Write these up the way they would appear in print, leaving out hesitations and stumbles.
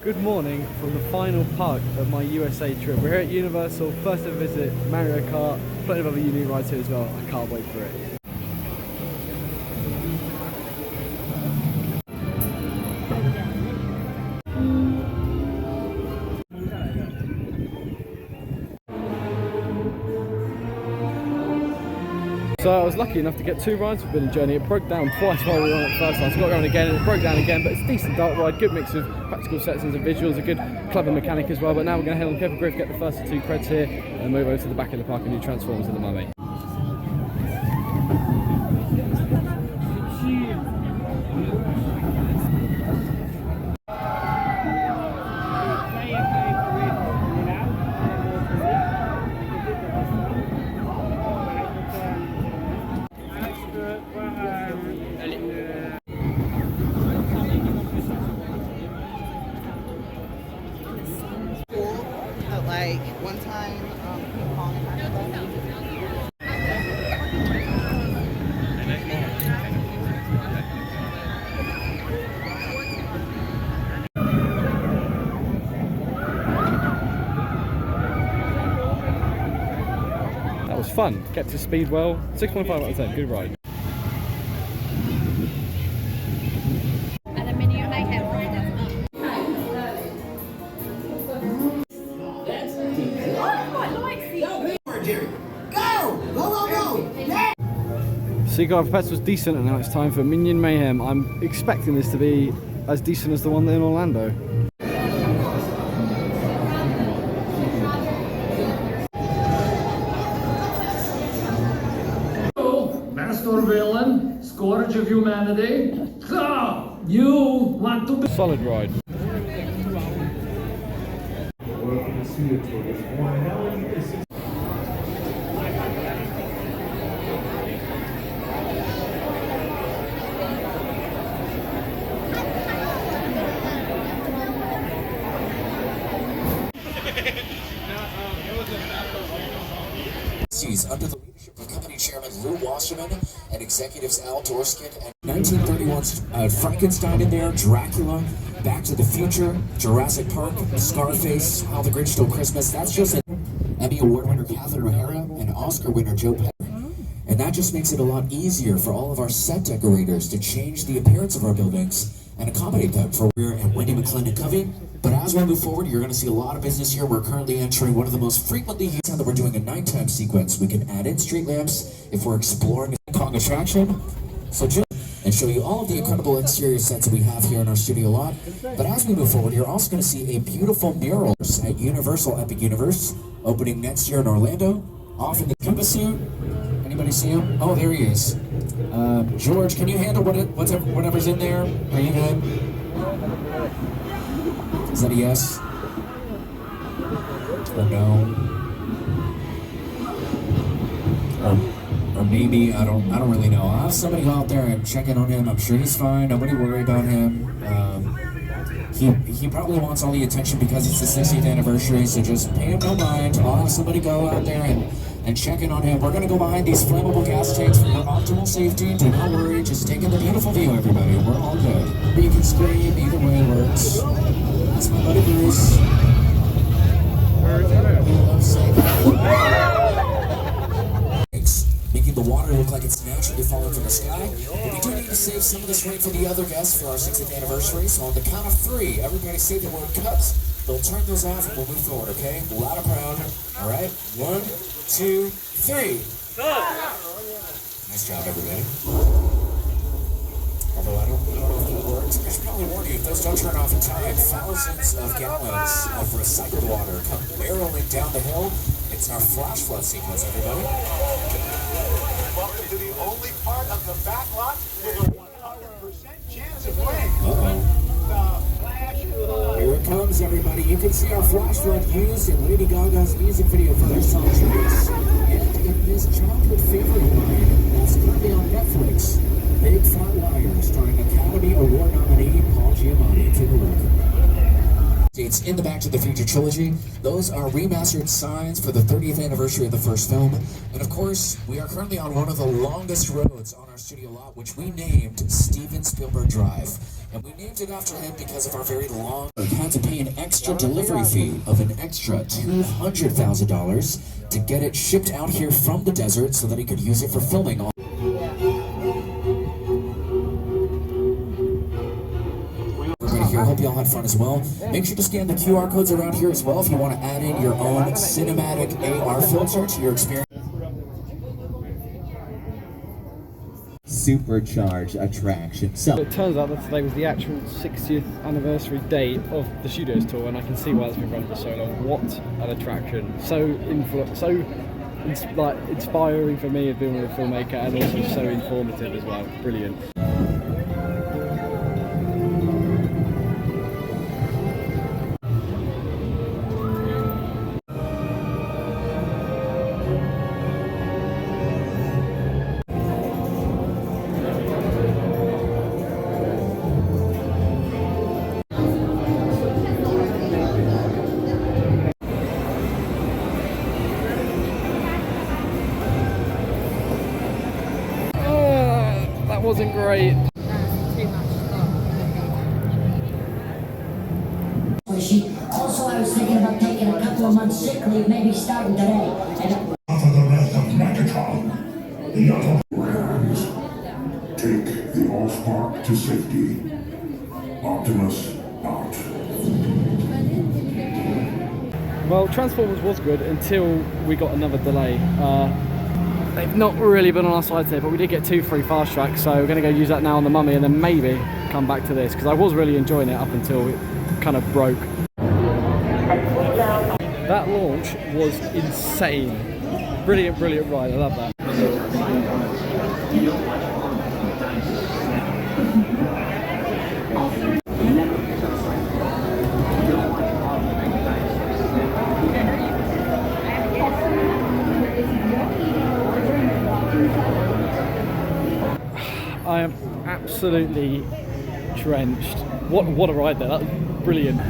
Good morning from the final part of my USA trip. We're here at Universal, first ever visit, Mario Kart, plenty of other unique rides here as well. I can't wait for it. So I was lucky enough to get 2 rides for Billy Journey. It broke down twice while we were on it first time. So I got going again and it broke down again, but it's a decent dark ride, good mix of practical sections and visuals, a good clever mechanic as well. But now we're going to head on Kevin Griff, get the first of 2 creds here and move over to the back of the park and do Transformers of the Mummy. Like one time, ping pong That was fun, kept to speed well, 6.5 out of 10, good ride. Seagull Pets was decent and now it's time for Minion Mayhem. I'm expecting this to be as decent as the one in Orlando. Master villain, scourge of humanity. You want to be Solid ride. Under the leadership of company chairman Lou Wasserman and executives Al Dorskin and 1931's Frankenstein in there, Dracula, Back to the Future, Jurassic Park, Scarface, How the Grinch Stole Christmas. That's just an Emmy Award winner Catherine O'Hara and Oscar winner Joe Pesci. And that just makes it a lot easier for all of our set decorators to change the appearance of our buildings and accommodate them for Weir and Wendy McClendon Covey. But as we move forward, you're going to see a lot of business here. We're currently entering one of the most frequently used, and that we're doing a nighttime sequence. We can add in street lamps if we're exploring a Kong attraction. So just and show you all of the incredible exterior sets that we have here in our studio lot. But as we move forward, you're also going to see a beautiful mural at Universal Epic Universe, opening next year in Orlando, off in the Koopa suit. Anybody see him? Oh, there he is. George, can you handle whatever's in there? Are you good? Is that a yes? Or no? Or maybe, I don't really know. I'll have somebody go out there and check in on him. I'm sure he's fine. Nobody worry about him. He probably wants all the attention because it's the 60th anniversary, so just pay him no mind. I'll have somebody go out there and check in on him. We're going to go behind these flammable gas tanks for your optimal safety. Do not worry, just take in the beautiful view, everybody. We're all good. You can scream, either way works. That's my buddy Bruce. Making the water look like it's naturally falling from the sky. But we do need to save some of this rain for the other guests for our 60th anniversary. So on the count of 3, everybody say the word cut. They'll turn those off and we'll move forward, okay? Loud and proud. All right? 1, 2, 3. Nice job, everybody. Although I don't know if that works. I should probably warn you, if those don't turn off in time, thousands of gallons of recycled water come barreling down the hill. It's our flash flood sequence, everybody. Welcome to the only part of the back lot with a 100% chance of rain. Uh-oh. Here it comes, everybody. You can see our flash flood used in Lady Gaga's music video for their song Trees. And in this childhood favorite of mine, that's currently on Netflix, Big Fat Liar, starring Academy Award nominee Paul Giamatti. Take a look. it's in the Back to the Future trilogy. Those are remastered signs for the 30th anniversary of the first film. And of course, we are currently on one of the longest roads on our studio lot, which we named Steven Spielberg Drive. And we named it after him because of our very long... had to pay an extra delivery fee of an extra $200,000 to get it shipped out here from the desert so that he could use it for filming on... Here. I hope you all had fun as well. Make sure to scan the QR codes around here as well if you want to add in your own cinematic AR filter to your experience. Supercharged attraction. So it turns out that today was the actual 60th anniversary date of the Studios tour, and I can see why it's been running for so long. What an attraction! So inspiring for me as being a filmmaker, and also so informative as well. Brilliant. Wasn't great. Also, I was thinking about taking a couple of months sick leave, maybe starting today. For the rest of Megatron, the other brands take the Allspark to safety. Optimus out. Well, Transformers was good until we got another delay. They've not really been on our side today, but we did get 2 free fast tracks, so we're going to go use that now on the Mummy and then maybe come back to this, because I was really enjoying it up until it kind of broke. That launch was insane. Brilliant, brilliant ride. I love that. I am absolutely drenched. What a ride there. That was brilliant.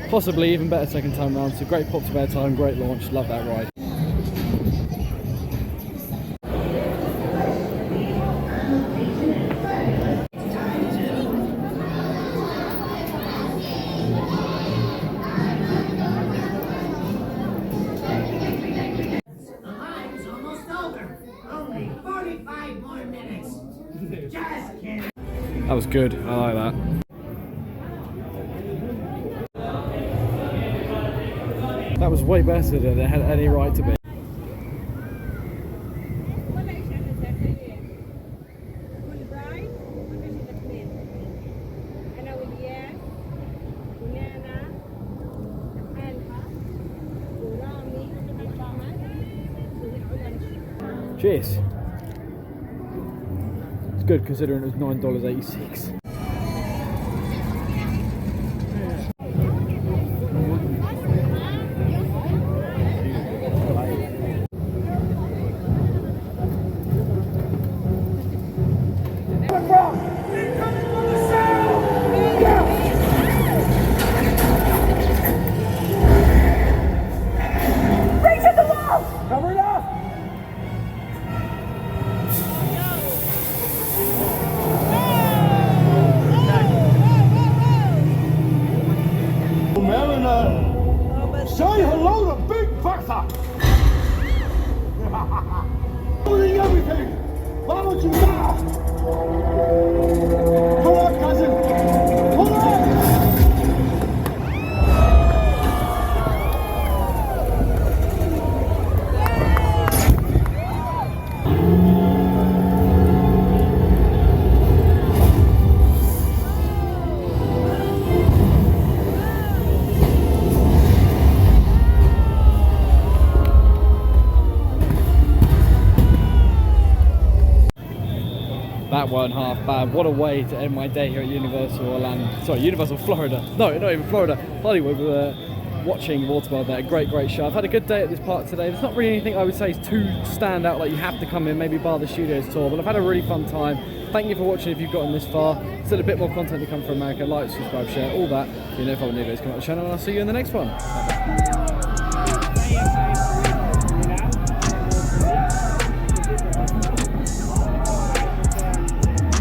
Possibly even better second time round. So great pop to bear time, great launch. Love that ride. That was good. I like that. That was way better than it had any right to be. Cheers. It's good considering it was $9.86. Say hello to Big Bertha! Doing everything! Why don't you now? Pull up, cousin! Pull up! That weren't half bad. What a way to end my day here at Universal Orlando. Sorry, Universal Florida. No, not even Florida. Hollywood with watching Waterworld there. Great show. I've had a good day at this park today. There's not really anything I would say is too stand out, like you have to come in, maybe bar the Studios tour, but I've had a really fun time. Thank you for watching if you've gotten this far. Still a bit more content to come from America. Like, subscribe, share, all that. You know if I have new videos come out on the channel, and I'll see you in the next one. Bye-bye.